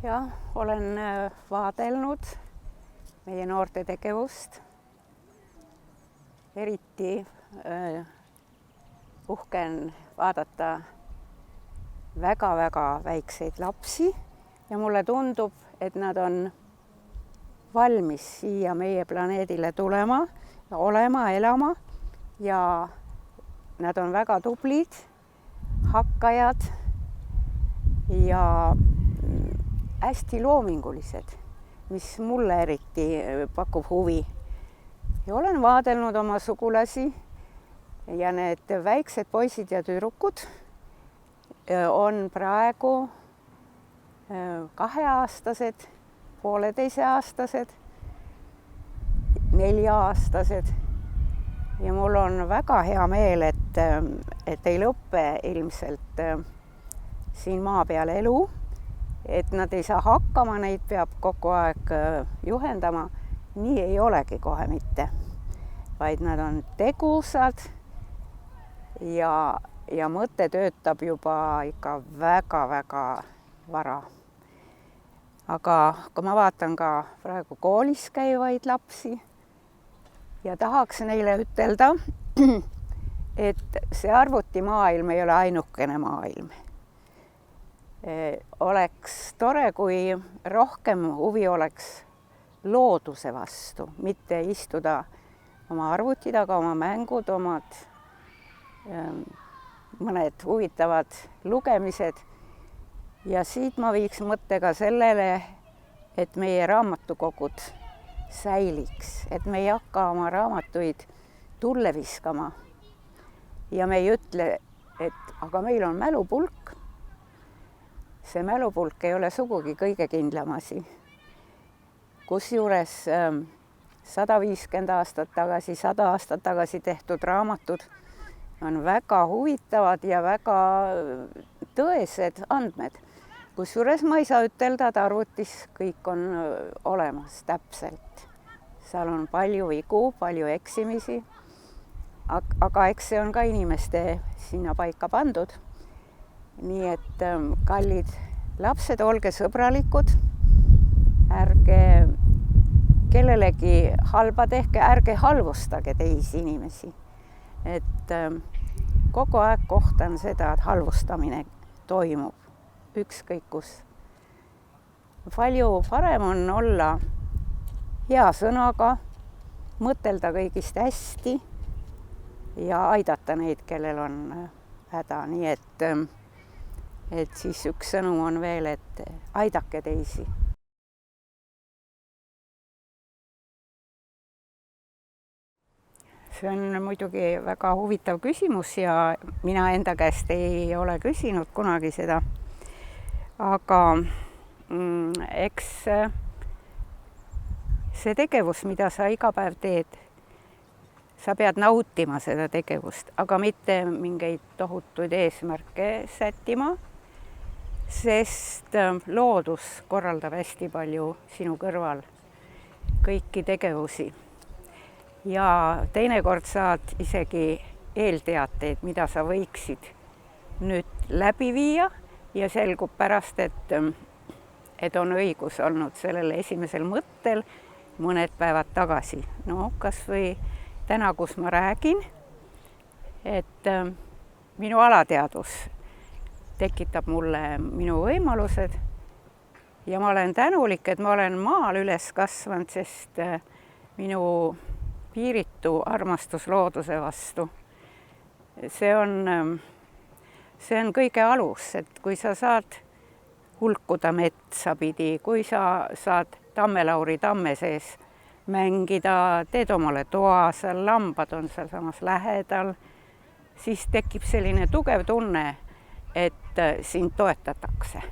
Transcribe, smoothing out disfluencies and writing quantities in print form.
Jah, olen vaadelnud meie noorte tegevust. Eriti uhke on vaadata väga-väga väikseid lapsi ja mulle tundub, et nad on valmis siia meie planeedile tulema ja olema, elama ja nad on väga tublid, hakkajad ja hästi loomingulised, mis mulle eriti pakub huvi. Ja olen vaadelnud oma sugulasi ja need väiksed poisid ja tüdrukud on praegu 2-aastased, 1,5-aastased, 4-aastased. Ja mul on väga hea meel, et ei lõppe ilmselt siin maa peal elu, et nad ei saa hakkama, neid peab kogu aeg juhendama. Nii ei olegi kohe mitte, vaid nad on tegusad ja mõte töötab juba ikka väga-väga vara. Aga kui ma vaatan ka praegu koolis käivaid lapsi ja tahaks neile ütelda, et see arvutimaailm ei ole ainukene maailm. Oleks tore, kui rohkem huvi oleks looduse vastu, mitte istuda oma arvuti taga, oma mängud, mõned huvitavad lugemised. Ja siit ma viiks mõttega sellele, et meie raamatukogud säiliks, et me ei hakka oma raamatuid tulle viskama. Ja me ei ütle, et aga meil on mälupulk. See mälupulk ei ole sugugi kõige kindlam asi. Kusjuures 150 aastat tagasi, 100 aastat tagasi tehtud raamatud on väga huvitavad ja väga tõesed andmed. Kusjuures ma ei saa ütelda, et arvutis kõik on olemas täpselt. Seal on palju vigu, palju eksimisi, aga eks see on ka inimeste sinna paika pandud. Nii et kallid lapsed, olge sõbralikud, ärge kellelegi halba tehke, ärge halvustage teisi inimesi. Et kogu aeg kohtan seda, et halvustamine toimub ükskõik kus. Palju parem on olla hea sõnaga, mõtelda kõigist hästi ja aidata neid, kellel on häda. Nii et siis üks sõnum on veel, et aidake teisi. See on muidugi väga huvitav küsimus ja mina enda käest ei ole küsinud kunagi seda. Aga eks see tegevus, mida sa iga päev teed, sa pead nautima seda tegevust, aga mitte mingeid tohutuid eesmärke sättima, sest loodus korraldab hästi palju sinu kõrval kõiki tegevusi. Ja teinekord saad isegi eelteateid, mida sa võiksid nüüd läbi viia ja selgub pärast, et on õigus olnud sellele esimesel mõttel mõned päevad tagasi. No kas või täna, kus ma räägin, et minu alateadvus tekitab mulle minu võimalused ja ma olen tänulik, et ma olen maal üles kasvanud, sest minu piiritu armastus looduse vastu. See on kõige alus, et kui sa saad hulkuda metsa pidi, kui sa saad Tammelauri tamme sees mängida, teed omale toa, seal lambad on seal samas lähedal, siis tekib selline tugev tunne, et sind toetatakse.